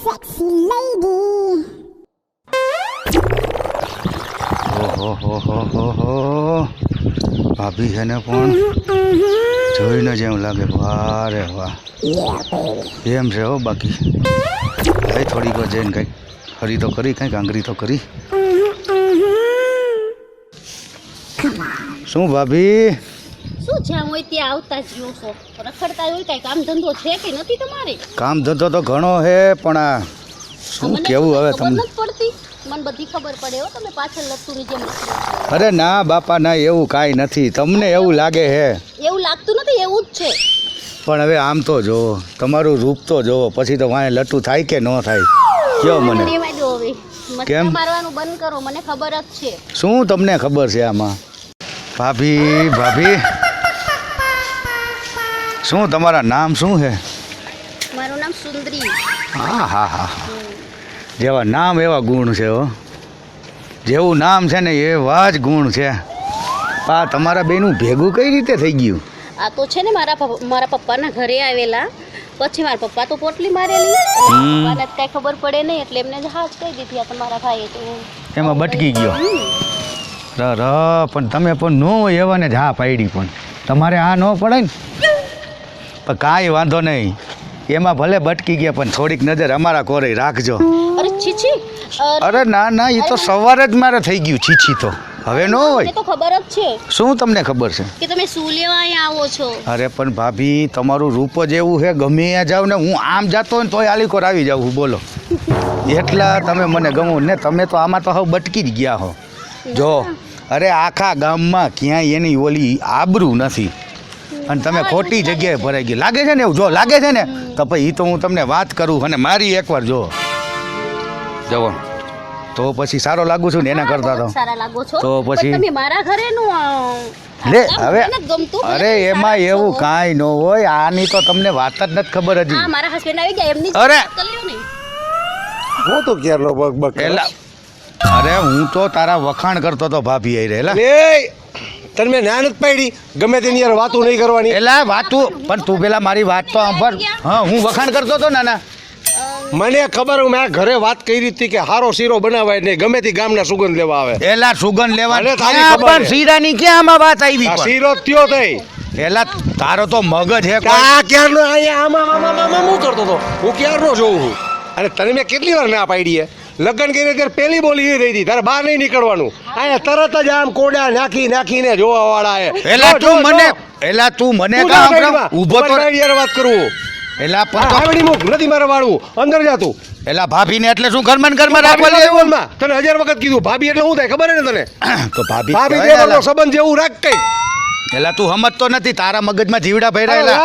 sexy lady. ઓહો ભાભી છે ને પણ જોઈને જ એમ લાગે વાહ રે વાહ એમ છે હો બાકી ભાઈ થોડીક વાર જઈને કંઈક હરી તો કરી કંઈક આંગળી તો કરી શું ભાભી શું જ્યાં હોય ત્યાં આવતા જ રહ્યો છો રખડતા હોય કઈ કામ ધંધો છે કે નથી તમારે કામ ધંધો તો ઘણો છે પણ આ શું કેવું હવે ખબર તમને નથી પડતી મને બધી ખબર પડે હો તમે પાછળ લપતુની જેમ રખડો છો. અરે ના બાપા ના એવું કાંઈ નથી તમને એવું લાગે છે એવું લાગતું નથી એવું જ છે પણ હવે આમ તો જુઓ તમારું રૂપ તો જુઓ પછી તો વાંહે લટ્ટું થાય કે ન થાય કયો મને રેવા દો હવે કેમ? મસ્કા મારવાનું બંધ કરો મને ખબર જ છે શું તમને ખબર છે આમાં ભાભી ભાભી શું તમારા નામ શું છે મારું નામ સુંદરી હા હા હા જેવા નામ એવા ગુણ છે હો જેવું નામ છે ને એવા જ ગુણ છે આ તમારા બેનું ભેગું કઈ રીતે થઈ ગયું આ તો છે ને મારા પપ્પાના ઘરે આવેલા પછી મારા પપ્પા તો પોટલી મારેલી પપ્પાને કઈ ખબર પડે નહીં એટલે એમને જ હાથ કહી દીધી આ તમારા ભાઈએ તો એમાં બટકી ગયો ર પણ તમે પણ ન હોય એવાને જ હા પાડી પણ તમારે આ ન પડે ને પણ કાંઈ વાંધો નહીં એમાં ભલે બટકી ગયા પણ થોડીક નજર અમારા કોરે રાખજો અરે છીછી અરે ના ના એ તો સવારે જ મારે થઈ ગયું છીછી તો હવે ન મને હોય તો ખબર જ છે શું તમને ખબર છે કે તમે શું લેવા અહીંયા આવો છો અરે પણ ભાભી તમારું રૂપ જ એવું છે ગમે ત્યાં જાવ ને હું આમ જાતો હોય ને તોય આલીકોર આવી જાઉં બોલો એટલા તમે મને ગમો ને તમે તો આમાં તો હવે બટકી જ ગયા હો જો અરે આખા ગામમાં ક્યાંય એની ઓલી આબરૂ નથી અને તમે ખોટી જગ્યાએ ભરાઈ ગઈ લાગે છે ને એવું જો લાગે છે ને તો પછી એ તો હું તમને વાત કરું અને મારી એકવાર જો જવો તો પછી સારો લાગુ છું ને એના કરતા તો સારા લાગો છો તો પછી- પણ તમે મારા ઘરે નું લે હવે અરે એમાં એવું કાંઈ ન હોય આની તો તમને વાત જ નથી ખબર હજી હા મારા હસબન્ડ આવી ગયા એમની અરે! કર્યો ને હું તો ક્યારનો બક એલા અરે હું તો તારા વખાણ કરતો તો ભાભી આઈ રહેલા લે તને મેં ના નથી પાડી ગમે તેની યાર વાતો નહીં કરવાની એલા વાતું પણ તું પેલા મારી વાત તો સાંભળ હા હું વખાણ કરતો તો નાના મને ખબર હું મેં ઘરે વાત કરી હતી કે હારો શીરો બનાવાય નહીં ગમે તે ગામના સુગંધ લેવા આવે એલા સુગંધ લેવા અરે તારી ક્યાં ખબર પણ છે. શીરાની ક્યાં આમાં વાત આવી આ પણ? શીરો થયો થઈ એલા તારો તો મગજ હે કોઈ આ ક્યારનો અહીંયા આમાં હું કરતો હતો હું ક્યારનો જોઉં છું અને તને મેં કેટલી વાર ના પાડી હે લગ્ન કરીને ત્યારે પહેલી બોલી એ રહી હતી તારે બહાર નહીં નીકળવાનું અહીંયા તરત જ આમ કોડા નાખીને જોવા વાળા એલા તું મને એલા તું મને કામ ઊભો તો યાર વાત કરવું એલા પણ તો- આવડી મુખ નથી મારે વાળવું અંદર જા તું એલા ભાભીને એટલે શું ઘરમાં ને ઘરમાં રાખવા ભાભી લેવું બોલમાં. તને 1000 વખત કીધું ભાભી એટલે શું થાય ખબર હે ને તને તો ભાભી ભાભી કહેવાય જેવો એલા. સંબંધ જેવું રાખ કઈ એલા તું સમજતો નથી તારા મગજમાં જીવડા ભરાયેલા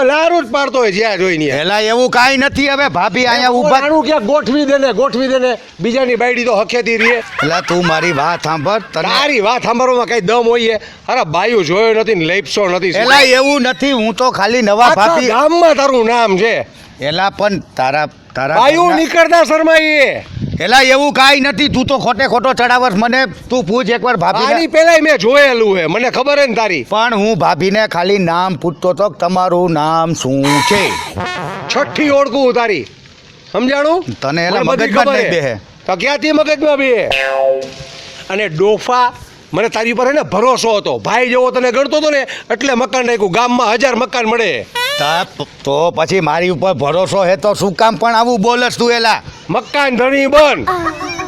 લારું જ પાડતો હોય જ્યાં જોઈને એલા એવું કાંઈ નથી હવે ભાભી અહીંયા ઊભા આનું ક્યાંક ગોઠવી દેને બીજાની બાયડી તો હખેતી રહીએ એલા તું મારી વાત સાંભળ તને તારી વાત સાંભળવામાં કઈ દમ હોય છે. અરે બાયું જોયો નથી ને લેપસો નથી એલા એવું નથી હું તો ખાલી નવા આખા ભાભી ગામમાં તારું નામ છે એલા પણ તારા બાયું નીકળતા શરમાઈએ એલા એવું કાંઈ નથી તું તો ખોટો ચડાવસ મને તું પૂછ એકવાર આની ભાભી પેલા મેં જોયેલું હે મને ખબર હે ને તારી પણ હું ભાભીને ખાલી નામ પૂછતો તો કે તમારું નામ શું છે છઠ્ઠી ઓળખું તારી સમજાણું તને એલા મને બધી મગજમાં જ ખબર નહીં હે. બેહે. તો ક્યાંથી મગજમાં બે અને ડોફા મને તારી પર હે ને ભરોસો હતો ભાઈ જેવો તને ગણતો હતો ને એટલે મકાન રાખ્યું ગામમાં 1000 મકાન મળે તો પછી મારી ઉપર ભરોસો હે તો શું કામ પણ આવું બોલસ તું એલા મકાન ધણી બન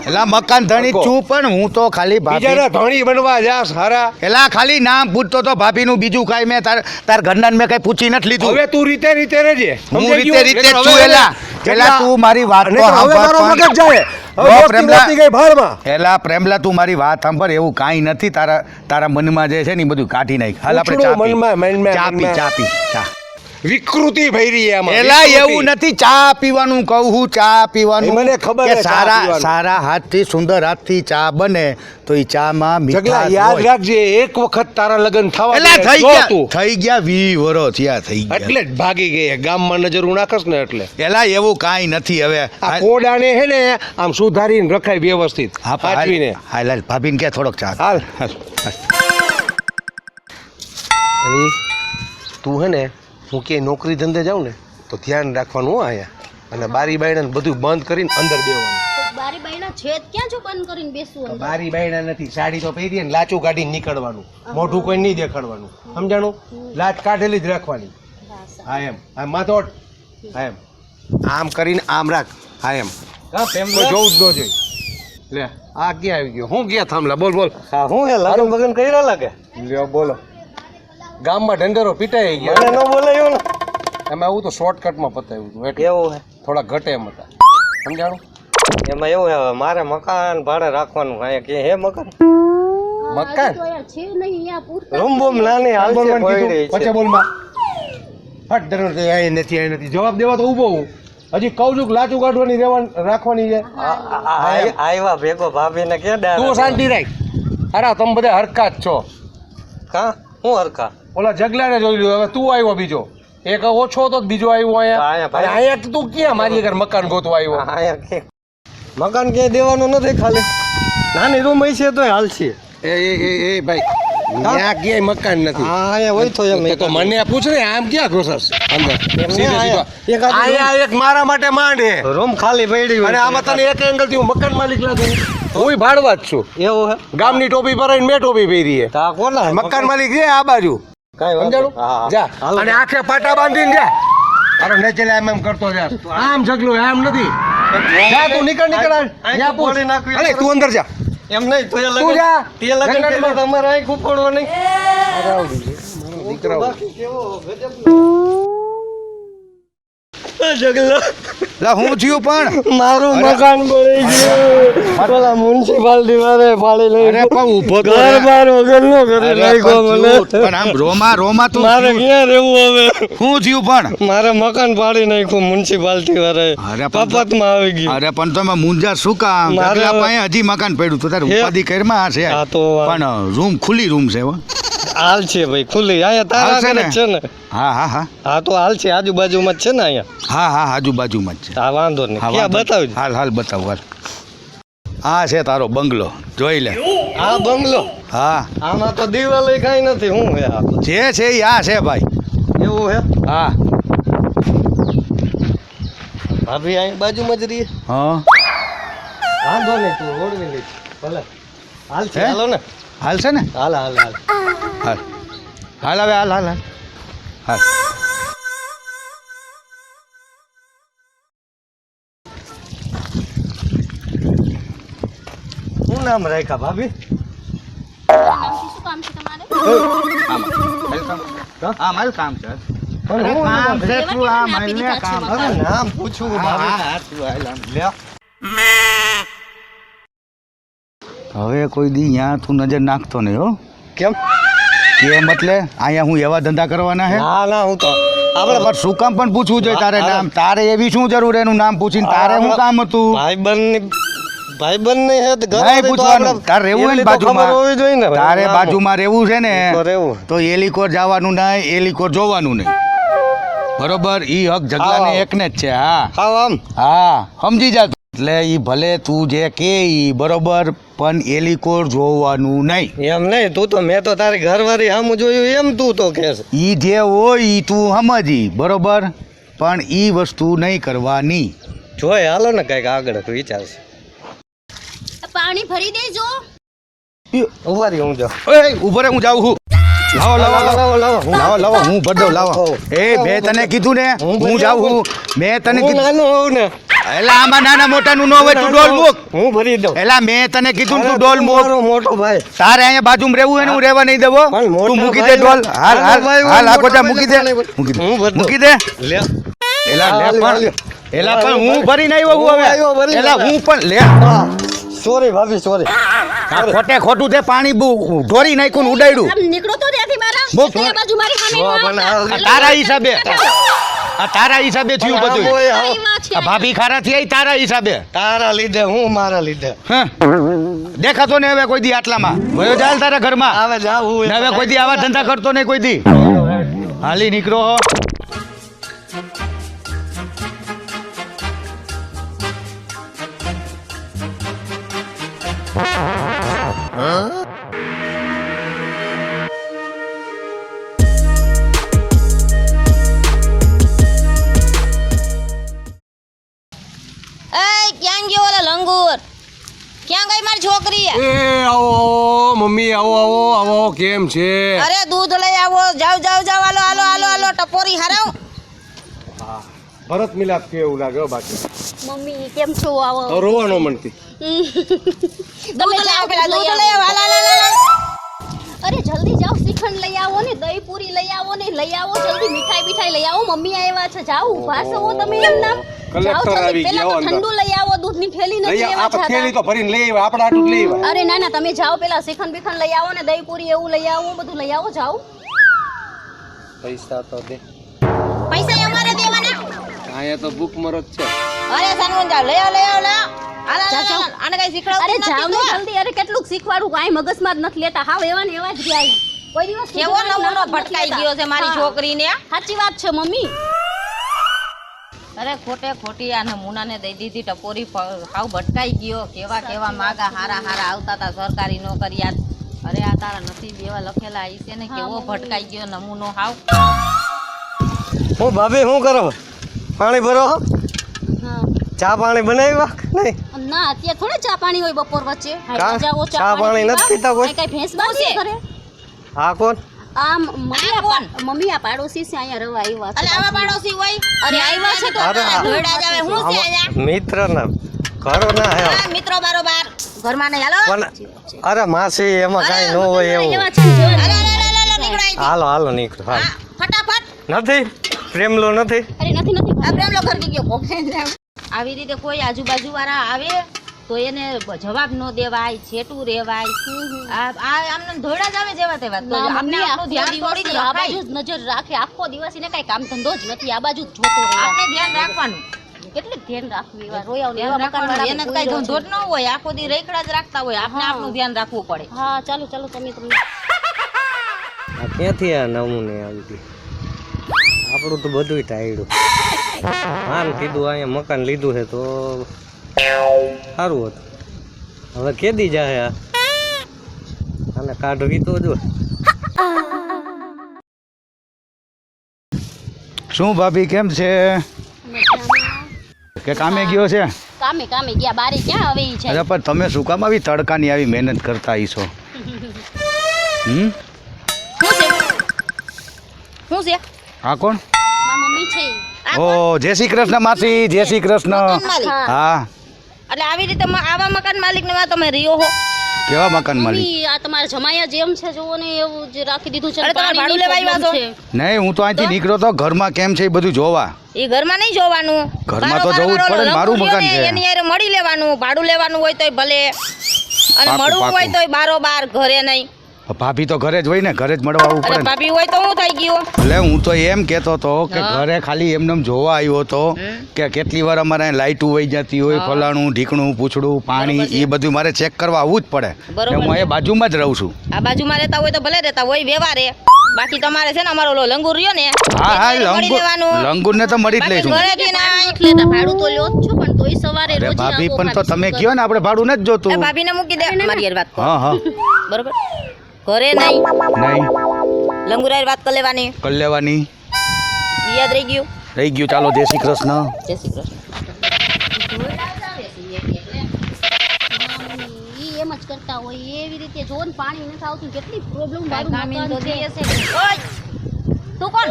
એલા મકાન ધણી છું પણ હું તો ખાલી બીજાના ભાભી ધણી બનવા જા સારા એલા ખાલી નામ પૂછતો તો ભાભીનું બીજું કાંઈ મેં તાર ઘરના મેં કઈ પૂછી નથી લીધું હવે તું રીતે રહેજે હું સમજાઈ રીતે ગયું? છું એલા એલા તું મારી વાત તો નહીંતર હવે મારો સાંભળ મગજ જાય બહુ હવે દોસ્તી પ્રેમલા. નહોતી ગઈ ભાળમાં એલા પ્રેમલા તું મારી વાત સાંભળ એવું કાંઈ નથી તારા મનમાં જે છે ને એ બધું કાઢી નાખ હાલ આપણે ચા પૂછડું મનમાં, ચા પી મનમાં. ચા પી ચા વિકૃતિ ભરી એમાં એલા વિકૃતિ. એવું નથી ચા પીવાનું કહું હું ચા પીવાનું એ મને ખબર કે છે, ચા સારા પીવાનું. સારા હાથથી સુંદર હાથથી ચા બને તો એ ચામાં જગલા મીઠાશ યાદ હોય. રાખજે એક વખત તારા લગ્ન થવા એલા દે, થઈ જો ગયા તું. થઈ ગયા 20 વર્ષ થયા થઈ ગયા એટલે જ ભાગી ગઈ ગામમાં નજરું નાખસ ને એટલે એલા એવું કાંઈ નથી હવે આ કોડાને હે ને આમ સુધારીને રખાય વ્યવસ્થિત સાચવીને હાલ હાલ ભાભીને કે થોડોક ચા હાલ અને તું હે ને હું કે નોકરી ધંધે જાઉં ને તો ધ્યાન રાખવાનું હો અહીંયા અને બારી બાયણા ને બધું બંધ કરીને અંદર બેવાનું. તો બારી બાયણા છેદ ક્યાં જો બંધ કરીને બેસવું અંદર? બારી બાયણા નથી, સાડી તો પહેરીએ ને લાચું કાઢીને નીકળવાનું, મોઢું કોઈ નહીં દેખાડવાનું, સમજાણું? લાચ કાઢેલી જ રાખવાની. હા એમ, આ માથોટ, હા એમ, આમ કરીને આમ રાખ, હા એમ, કોઈ જોવું જ ન જોઈએ. લે આ ક્યાં આવી ગયો? હું ક્યાં થાંભલા? બોલ બોલ. હા હું હે લગન બગન કર્યા લાગે લ્યો બોલો. ગામમાં ઢંઢેરો પીટાઈ મને ગયા, ન બોલાયો ને એમાં આવું તો શોર્ટકટમાં પતાવ્યું હતું એટલે એવું હે થોડા ઘટે એમ હતા, સમજાણું? એમાં એવું હે હવે મારે મકાન ભાડે રાખવાનું અહીંયા કે હે મકાન મકાન તો અહીંયા છે નહીં, અહીંયા પૂરતા રૂમ બૂમ નાની હાલ છે પડી પછી છે બોલમાં ફટ ધરણ તે અહીં નથી અહીં નથી જવાબ દેવા તો ઊભો હું હજી કહું છું કે લાચું કાઢવાની રાખવાની છે. આવ્યા ભેગો ભાભીને કે તું શાંતિ રાખ. અરે તમે બધા હરખા જ છો. કા હું હરખા ઓલા જગલાને જોઈ લ્યો, હવે તું આવ્યો બીજો, એક ઓછો હતો બીજો આવ્યો અહીંયા. અહીંયા ભાઈ. અને અહીંયા તું ક્યાં મારી ઘર મકાન ગોતવા આવ્યો? અહીંયા કે મકાન ક્યાંય દેવાનું નથી, ખાલી નાની રૂમ છે તો હાલ છે. એ ભાઈ ત્યાં ક્યાંય મકાન નથી. હા અહીંયા હોય તો એમ તો મને પૂછ ને આમ ક્યાં ઘોસસ અંદર? સીધે સીધો. એક આદમી અહીંયા એક મારા માટે માંડ હે રૂમ ખાલી પડી હોય અને આમાં તને એક એંગલ થી હું મકાન માલિક લાગુ. હું ભાડવા જ છું. એવું હે ગામની ટોપી પહેરાઈને મેં ટોપી પહેરી હે. તા કોના હે? મકાન માલિક છે આ બાજુ, કાંઈ વાંધો સમજાણું? નહીં. હા, જા હાલો. અને આખે પાટા બાંધીને જા. અરે નેચેલે એમ કરતો જા. આમ જગલું આમ નથી. જા તું નીકળ હાલ. જા પૂછ. ફોડી નાખવી અરે તું અંદર જા. એમ નહીં તો તું લગન જા. તે લગન લગનમાં. કર્યા તમારે અહીં ખૂપડવો નહીં દીકરાઓ. બાકી કેવો ગજબ જગલો લા હું થયું પણ મારું મકાન બળી ગયું ઓલા મ્યુનિસિપાલિટી વાળાએ ફાડી લઈ અરે પણ ઊભો તો ઘર રે. બાર વગરનો ઘરે અરે નાખ્યો પણ મને થયું, પણ આમ રોમા તું મારે થયું. ક્યાં રહેવું હવે શું થયું પણ મારે મકાન ફાડી નાખ્યું મ્યુનિસિપાલિટી વાળાએ અરે પણ કપાતમાં આવી ગયું અરે પણ તમે મુંજા શું કામ? મારે જગલા હવે- પાસે હજી મકાન પડ્યું તો તારે હે? ઉપાધિ કરમાં છે હા તો પણ રૂમ ખુલ્લી રૂમ છે હો. હાલ છે ભાઈ ખુલ્લી અહીંયા તારા હાલ છે આગળ ને? જ છે ને હા હા હા હા તો હાલ છે આજુબાજુમાં જ છે ને અહીંયા હા હા આજુબાજુમાં જ છે. હા વાંધો નહીં હા, ક્યાં વાંધો નહીં. બતાવજો હાલ હાલ બતાવ હાલ. આ છે તારો બંગલો, જોઈ લે. આ બંગલો હા આમાં તો દિવાલે કાંઈ નથી હું હે આ જે છે એ આ છે ભાઈ. એવું હે હા ભાભી અહીં બાજુમાં જ રહીએ હા વાંધો નહીં તું ઓળવી લઈશ ભલે હાલ છે હે? હાલો ને હાલ છે ને? હાલ હાલ હાલ હાલ હાલ હવે હાલ હાલ હાલ હાલ. શું નામ રાખ્યા ભાભી નામથી શું કામ છે તમારે? આમ હાલ કામ છે. પણ અરે હું કામ છે એવા તું, કેમ આમ આપી હાલ ને દીધા છે કામ. મકાન? હવે નામ પૂછવું હા, ભાભી હા, હા, તું હાલ આમ. લ્યો હવે કોઈ દી અહીંયા તું નજર નાખતો નહીં હો. કેમ કેમ એટલે અહીંયા હું એવા ધંધા કરવાના હે? ના ના હું તો આપણે પણ શું કામ પણ પૂછવું જોઈએ તારે હા, નામ? તારે એવી શું જરૂર એનું નામ પૂછીને તારે શું કામ હતું? ભાઈબંધ ની હે તો ઘર નહીં પૂછવાનું. તારે રહેવું હોય ને બાજુમાં. હોવી જોઈએ ને તારે નામ. બાજુમાં રહેવું છે ને તો રહેવું તો એલીકોર જવાનું નહીં, એલીકોર જોવાનું નહીં. બરોબર? ઈ હક જગલાને હા. એકને જ છે. હા હાવ આમ હા સમજી જા તું. એટલે ઈ ભલે તું જે કે ઈ બરોબર, પણ એલીકોર જોવાનું નહીં. એમ નહીં તું તો મેં તો તારી ઘરવાળી આમ જોયું એમ તું તો કે છે ઈ જે હોય ઈ તું સમજી બરોબર, પણ ઈ વસ્તુ નહીં કરવાની. જોય હાલો ને કઈક આગળ તું વિચારશે પાણી ભરી દેજો. ઉભા રહી હું જાઉં ઓય ઉભો રે, હું જાઉં છું. લાવો લાવો લાવો લાવો લાવો હું ભર દઉં લાવો. એ મેં તને કીધું ને હું જાઉં છું. મેં તને હું કીધું નાનો હોઉં ને એલા આમાં નાના મોટાનું ન હોય, તું ડોલ મૂક. હું ભરી દઉં એલા મેં તને કીધું ને તું અરે ડોલ તું મૂક. મારો મોટો ભાઈ તારે અહીંયા બાજુમાં રહેવું હોય ને હું રહેવા નહીં દેવો. પણ મોટા તું મૂકી દે ભાઈ ડોલ. હાલ હાલ ભાઈ હાલ આ મોટા ગોટા ભાઈ મૂકી દે. ને મૂકી દે હું ભર દઉં. મૂકી દે. લે એલા લે હાલ, પણ હાલ. એલા પણ હું ભરીને આવ્યો હું હું આવ્યો હવે. ભરીને. એલા હું પણ લે. સોરી ભાભી સોરી આ ખોટે ખોટું તે પાણી ઢોરી નાખ્યું ને ઉડાડ્યું. આમ નીકળો તો ત્યાંથી મારા. મૂક. અહીંયા બાજુ મારી સામે જો ના પણ આવતા. આ તારા હિસાબે આ તારા હિસાબે થયું બધું. આવ્યા છે. આ ભાભી ખારા થઈ તારા હિસાબે. તારા લીધે હું મારા લીધે હા દેખાતો ને હવે કોઈ દી આટલામાં ભયો ચાલ તારા ઘરમાં. હવે જાવું ને હવે કોઈ દી આવા ધંધા કરતો નહીં કોઈ દી. હાલી નીકળો. લંગુર ક્યાં ગઈ મારી છોકરી એ આવો આવો મમ્મી આવો આવો આવો કેમ છે અરે દૂધ લઈ આવો જાવ જાવ જાવ હાલો હાલો હાલો હાલો ટપોરી હરાવ ભરત મિલાપ કે એવું લાગે હો બાકી મમ્મી કેમ છો આવો તો રોવાનો મનથી દૂધ લઈ આવો પેલા દૂધ લઈ આવો હાલ હાલ હાલ હાલ અરે જલ્દી જાઓ શ્રીખંડ લઈ આવો ને દહીં પૂરી લઈ આવો ને લઈ આવો જલ્દી મીઠાઈ લઈ આવો મમ્મી આવ્યા છે જાઓ ઊભા છો તમે એમ નામ કલેક્ટર આવી પેલા ગયા તો ઠંડુ લઈ આવો દૂધની થેલી લઈ નથી લેવા આપ થેલી છાતા તો ભરીને લઈ આવ્યા આપણા આટલું જ લઈ આવ્યા અરે ના ના તમે જાઓ પેલા શ્રીખંડ બીખંડ લઈ આવો ને દહીં પૂરી એવું લઈ આવો બધું લઈ આવો જાઓ પૈસા તો દે પૈસા અમારે દેવાના અહીંયા તો ભૂખ મરત છે અરે સાનમુન જાવ લઈ આવો લઈ આવો લઈ આવો હાલ હાલ હાલ આને કઈ શીખડાવું અરે જાઓ ને જલ્દી અરે કેટલુંક શીખવાડું કાંઈ મગજમાં જ નથી લેતા હાવ એવા ને એવા જ ગયા કોઈ દિવસ કેવો નમૂનો ભટકાઈ ગયો છે મારી છોકરીને સાચી વાત છે મમ્મી અરે ખોટે ખોટી આ નમૂનાને દઈ દીધી ટપોરી હાવ ભટકાઈ ગયો કેવા કેવા માગા હારા હારા આવતા હતા સરકારી નોકરિયાત અરે આ તારા નસીબ એવા લખેલા આવી છે ને કેવો ભટકાઈ ગયો નમૂનો હાવ હું ભાભી શું કરો પાણી ભરો હો? હા ચા પાણી બનાવ્યા કે નહીં ના અત્યારે થોડે ચા પાણી હોય બપોર વચ્ચે કા? જાઓ ચા પાણી નથી પીતા કોઈ? કઈ ભેંસ બાંધી કરે આ કોણ આ મમ્મી આ પાડોશી છે અહીંયા રવા આવ્યા છે અરે આવા પાડોશી હોય અરે આવ્યા છે તો અરે આ- ધોઈડા જ આવે હું છે અહીંયા મિત્ર ના ઘરો ના હે હા મિત્રો બારોબાર ઘરમાં નહીં હાલો પણ અરે માસી એમાં કાંઈ ન હોય એવું એવા છે ને જોવા. અરે અરે અરે અરે નીકળો અહીંથી. હાલો હાલો નીકળો હાલો હા ફટાફટ નથી પ્રેમલો નથી અરે નથી નથી આ પ્રેમલો ઘર ગયો પોકે આવી રીતે કોઈ આજુબાજુ વાળા આવે તો એને જવાબ ન દેવાય છેટું રહેવાય આ આમને ધોળા જ આવે જેવા તેવા તો ના, આપણે મમ્મી આપણું ધ્યાન થોડી આ રખાય. બાજુ જ નજર રાખે આખો દિવસ એને કઈ કામ ધંધો જ નથી આ બાજુ જ જોતો રહે આપણે ધ્યાન રાખવાનું કેટલું ધ્યાન રાખવું એવા રોયાઓ ને ધ્યાન એવા મકાન રાખવાનું એને કઈ વાળા ધંધો જ ન હોય આખો દી રેખડા જ રાખતા હોય આપણે આપણું ધ્યાન રાખવું પડે હા ચાલો ચાલો તમે આ ક્યાંથી આ નમૂને આવી ગઈ આપણું તો બધું ટાયડું માન કીધું અહીંયા મકાન લીધું છે તો સારું હતું હવે કેદી જાય આ આને કાઢવી તો જો શું ભાભી કેમ છે કે કામે ગયો છે કામે કામે ગયા બારે ક્યાં હવે ઈ છે અરે પણ તમે શું કામ આવી તડકાની આવી મહેનત કરતા હશો હમ શું છે શું છે આ કોણ મારા મમ્મી છે ઈ. ઓ જય શ્રી કૃષ્ણ માસી જય શ્રી કૃષ્ણ મકાન માલિક હા એટલે આવી રીતે આવા મકાન માલિક ને તમે રહ્યો હો કેવા મકાન માલિક મમ્મી આ તમારા જમાયા જેમ છે જોવો ને એવું જ રાખી દીધું છે અરે તમારે પાણીની ભાડું લેવા problem આવ્યા છે. નહીં હું તો અહીંથી નીકળ્યો તો ઘરમાં કેમ છે એ બધું જોવા એ ઘરમાં નહીં જોવાનું ઘરમાં તો બારોબાર જવું જ વાળો પડે ને, મારું લંગુરિયો મકાન ને છે. એની હારે મળી લેવાનું ભાડું લેવાનું હોય તોય ભલે અને પાકું, મળવું હોય પાકું. તોય બારોબાર ઘરે નહીં ભાભી તો ઘરે જ હોય ને ઘરે જ મળવા આવવું અરે પડે ને ભાભી હોય તો હું થઈ ગયું એટલે હું તો એમ કહેતો હતો કે હા. ઘરે ખાલી એમને જોવા આવ્યો હતો કે કેટલી વાર અમારે અહીં લાઈટું વહી જતી હોય હા. ફલાણું ઢીકણું પૂછડું પાણી બરોબર છે. એ બધું મારે ચેક કરવા આવવું જ પડે બરોબર ને હું છે. એ બાજુમાં જ રહું છું આ બાજુમાં રહેતા હોય તો ભલે રહેતા હોય વ્યવહારે બાકી તમારે છે ને અમારો ઓલો લંગુર રહ્યો ને હા હા એને મળી લેવાનું લંગુરને તો મળી જ બાકી લઈશું ઘરેથી ના નથી લેતા ભાડું તો લ્યો જ છો પણ તોય સવારે અરે રોજ ભાભી આવો પણ તો ખાલી તમે શું કયો ને આપણે ભાડું નથી એ જોતું ભાભીને મૂકી દે મારી હારે વાત કર હા હા બરોબર ઘરે નહીં નહીં લંગુર હારે વાત કરી લેવાની કરી લેવાની યાદ રહી ગયું રહી ગયું ચાલો જય શ્રી કૃષ્ણ જય શ્રી કૃષ્ણ ઈ એમ જ કરતા હોય એવી રીતે જો ને પાણી નથી આવતું કેટલી પ્રોબ્લેમ કાંઈ વાળું કામ ઈ તો મકાન છે દઈએ છે. ઓય! તું કોણ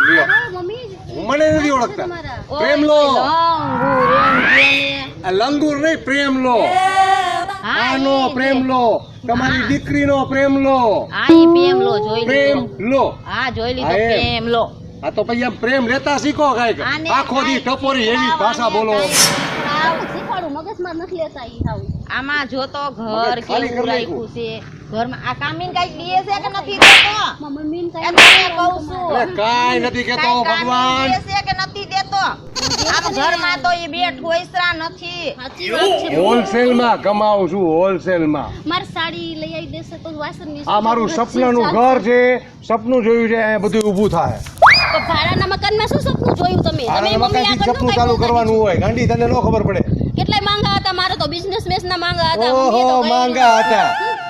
અરે મમ્મી મને નથી ઓળખતા તમારા ઓય, પ્રેમ લો લંગુર એમ કે ને. આ લંગુર નહીં પ્રેમ લો હા, આનો ઈ પ્રેમ લો તમારી દીકરીનો પ્રેમ લો હા ઈ પ્રેમ લો જોઈ પ્રેમ લીધો લો હા જોઈ લીધો હા, એમ. પ્રેમ લો આ તો પછી આમ પ્રેમ લેતા શીખો કાંઈક આને આખો દી કાંઈ ટપોરી એવી ભાષા બોલો શીખવાડું મગજમાં નથી લેતા ઈ હાવ આમાં જો તો ઘર મગજ ખાલી કેવું કરી રાખ્યું છે ઘરમાં આ કામીન કઈક દીએ છે કે નથી દેતો મારા મમ્મીને એમ કાંઈ તને કહું છું અરે કાંઈ નથી કેતો કાંઈ ભગવાન કામીન દીએ છે કે નથી દેતો આમ ઘરમાં તો એ બે ઠોઈસરા નથી સાચી વાત છે હોલસેલમાં કમાવું છું હોલસેલમાં મારી સાડી લઈ આવી દેશે તો વાસણની આ મારું સપનાનું ઘર છે સપનું જોયું છે અહીંયા બધું ઊભું થાય તો ભાડાના મકાનમાં શું સપનું જોયું તમે તમે આના મમ્મી મકાનથી આગળ સપનું ચાલુ કરવાનું હોય ગાંડી તને ન ખબર પડે કેટલાય માંગા હતા મારે તો બિઝનેસ ના માંગા હતા મમ્મીએ તો ઓહો કર્યું. માંગા હતા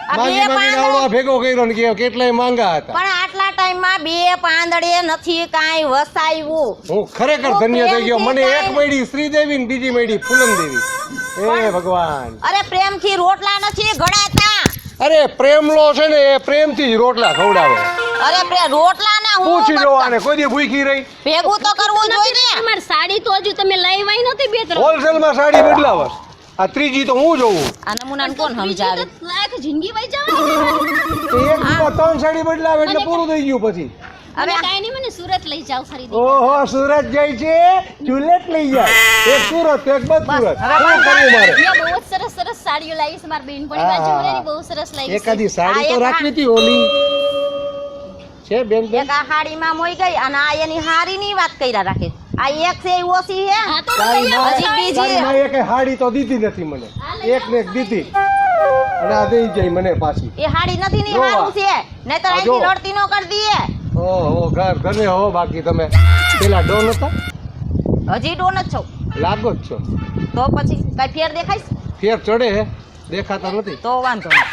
આ બે માંગી માંગીને પાંદડા- આવડો ભેગો કર્યો ને કે કેટલાય માંગા હતા પણ આટલા ટાઈમમાં બે પાંદડે નથી કાંઈ વસાવ્યું હું ખરેખર ધન્ય થઈ ગયો મને એક મળી શ્રીદેવી ને બીજી મળી ફૂલન દેવી એ ભગવાન અરે પ્રેમથી રોટલા નથી ગળાતા. અરે પ્રેમલો છે ને એ પ્રેમથી જ રોટલા ખવડાવે. અરે રોટલા ને હું પૂછી લો આને કોઈ દી ભૂખી રહી. ભેગું તો કરવું જોઈએ ને. તમારી સાડી તો હજુ તમે લઈ વાઈ નહોતી બે ત્રણ હોલસેલમાં સાડી બદલાવસ. આ ત્રીજી તો હું જોઉં. આ નમૂનાને કોણ સમજાવે? લાખ જિંદગી વઈ જવાની તો એક દીમાં 3 સાડી બદલાવે એટલે પૂરું થઈ ગયું પછી. હવે કાઈ નહીં મને સુરત લઈ જાવ ખરીદી ઓહો સુરત જાય છે ચુલેટ લઈ જાય. એક સુરત એક બસ સુરત. શું કરવું મારે? અહીંયા બહુ જ સરસ સરસ સાડીઓ લાવી છે મારી બેનપણી બાજુ રહેલી બહુ સરસ લાવી છે એકાદી સાડી આ તો એક રાખવી હતી ઓલી છે બેન બેન. એક આ હાડીમાં મોઈ ગઈ અને આ એની હારીની વાત કર્યા રાખે. આ એક છે એ ઓછી છે. હા તો તારી લઈ આવો માં- હજી બીજી. તારી માં એકે હાડી તો દીધી નથી મને. એક ને એક દીધી અને આ દઈ જાય મને પાછી. એ હાડી નથી ની જો આ. હારું છે નહીતર આ જો. અહીંથી રડતી નો કરી દઈએ. ઓહો ઘરે હો બાકી તમે પેલા ડોન હતા હજી ડોન જ છો લાગો જ છો. તો પછી કઈ ફેર દેખાઈશ ફેર ચડે હે દેખાતા નથી. તો વાંધો નહીં.